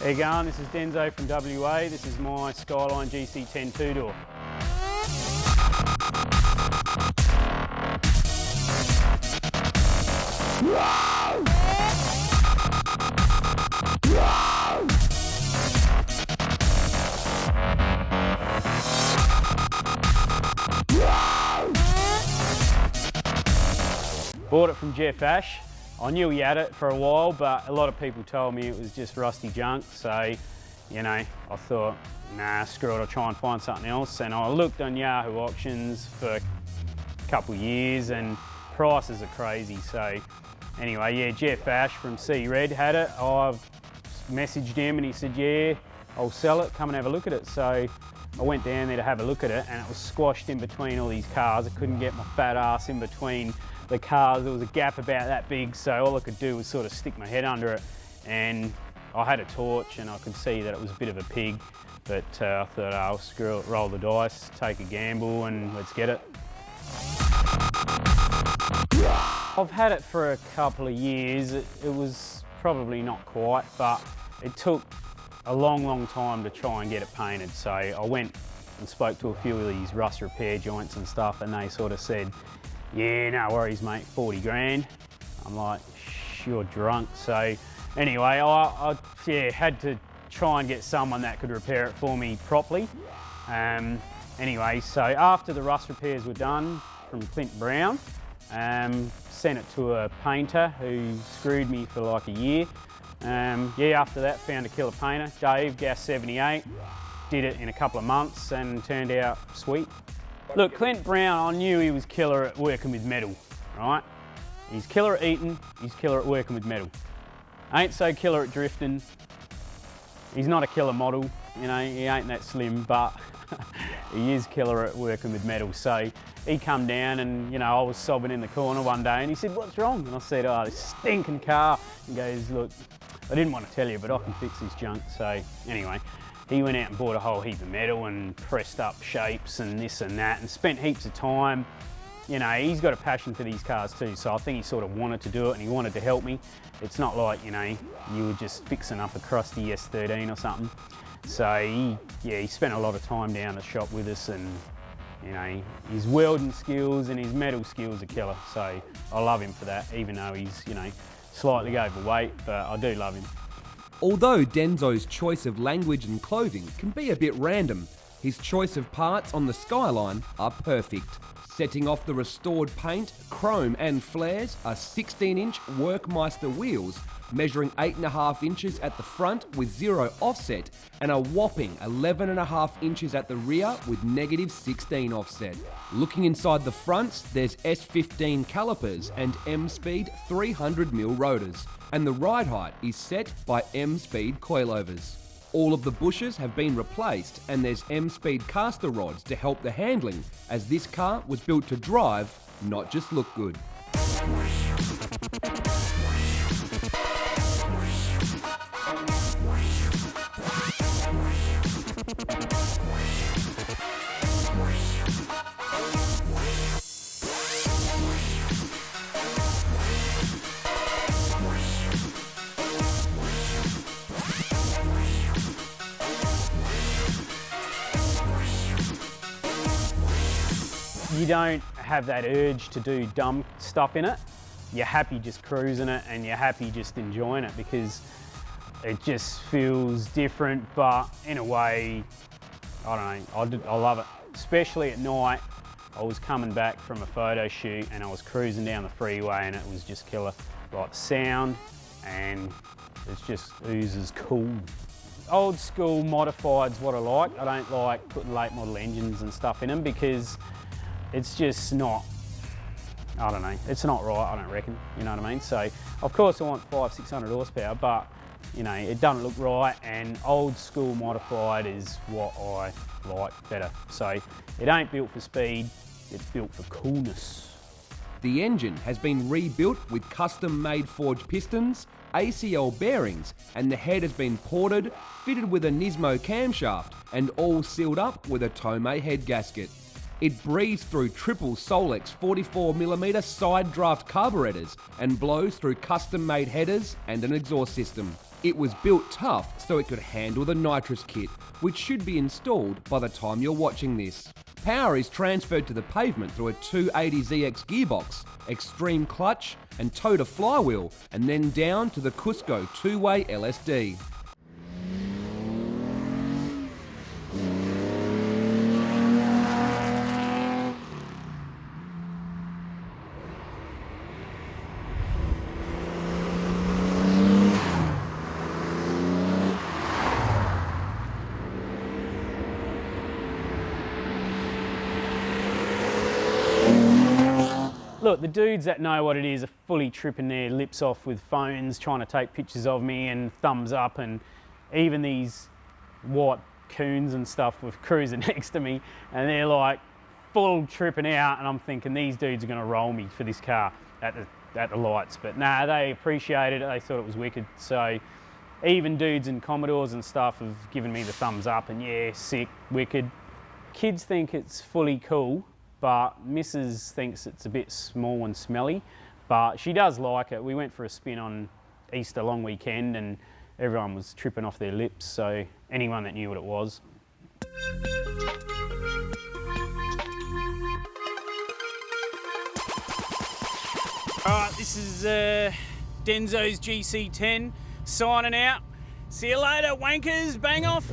How you going? This is Denzo from WA. This is my Skyline GC10 two-door. Bought it from Jeff Ash. I knew he had it for a while, but a lot of people told me it was just rusty junk. So, you know, I thought, nah, screw it, I'll try and find something else. And I looked on Yahoo auctions for a couple of years and prices are crazy. So anyway, yeah, Jeff Ash from C Red had it. I've messaged him and he said, yeah, I'll sell it, come and have a look at it. So I went down there to have a look at it and it was squashed in between all these cars. I couldn't get my fat ass in between the cars. There was a gap about that big, so all I could do was sort of stick my head under it, and I had a torch and I could see that it was a bit of a pig, but I thought, oh, screw it, roll the dice, take a gamble and let's get it. I've had it for a couple of years. It was probably not quite, but it took a long time to try and get it painted. So I went and spoke to a few of these rust repair joints and stuff, and they sort of said, yeah, no worries, mate, 40 grand. I'm like, you're drunk. So anyway, I had to try and get someone that could repair it for me properly. Anyway, so after the rust repairs were done from Clint Brown, sent it to a painter who screwed me for like a year. After that, found a killer painter, Dave, Gas 78, did it in a couple of months and turned out sweet. Look, Clint Brown, I knew he was killer at working with metal, right? He's killer at eating, he's killer at working with metal. Ain't so killer at drifting. He's not a killer model, you know, he ain't that slim, but he is killer at working with metal. So he come down and, you know, I was sobbing in the corner one day and he said, what's wrong? And I said, oh, this stinking car. He goes, look, I didn't want to tell you, but I can fix this junk. So anyway, he went out and bought a whole heap of metal and pressed up shapes and this and that and spent heaps of time. You know, he's got a passion for these cars too, so I think he sort of wanted to do it and he wanted to help me. It's not like, you know, you were just fixing up a crusty S13 or something. So he spent a lot of time down the shop with us, and, you know, his welding skills and his metal skills are killer. So I love him for that, even though he's, you know, slightly overweight, but I do love him. Although Denzo's choice of language and clothing can be a bit random, his choice of parts on the Skyline are perfect. Setting off the restored paint, chrome and flares are 16-inch Workmeister wheels, measuring 8.5 inches at the front with 0 offset, and a whopping 11.5 inches at the rear with -16 offset. Looking inside the fronts, there's S15 calipers and M-Speed 300mm rotors, and the ride height is set by M-Speed coilovers. All of the bushes have been replaced, and there's M-Speed caster rods to help the handling, as this car was built to drive, not just look good. You don't have that urge to do dumb stuff in it. You're happy just cruising it and you're happy just enjoying it because it just feels different, but in a way, I don't know, I love it. Especially at night. I was coming back from a photo shoot and I was cruising down the freeway and it was just killer. Like the sound, and it's just oozes cool. Old school modified's what I like. I don't like putting late model engines and stuff in them because it's just not, I don't know, it's not right, I don't reckon, you know what I mean? So, of course I want 500-600 horsepower, but, you know, it doesn't look right, and old school modified is what I like better. So, it ain't built for speed, it's built for coolness. The engine has been rebuilt with custom-made forged pistons, ACL bearings, and the head has been ported, fitted with a Nismo camshaft, and all sealed up with a Tomei head gasket. It breathes through triple Solex 44mm side draft carburetors and blows through custom-made headers and an exhaust system. It was built tough so it could handle the nitrous kit, which should be installed by the time you're watching this. Power is transferred to the pavement through a 280ZX gearbox, extreme clutch and Toda flywheel, and then down to the Cusco two-way LSD. Look, the dudes that know what it is are fully tripping their lips off with phones, trying to take pictures of me and thumbs up, and even these white coons and stuff with cruising next to me, and they're like full tripping out, and I'm thinking these dudes are going to roll me for this car at the lights. But nah, they appreciated it, they thought it was wicked. So even dudes in Commodores and stuff have given me the thumbs up, and yeah, sick, wicked. Kids think it's fully cool, but Mrs. thinks it's a bit small and smelly, but she does like it. We went for a spin on Easter long weekend and everyone was tripping off their lips, so anyone that knew what it was. Alright, this is Denzo's GC10 signing out. See you later, wankers, bang off.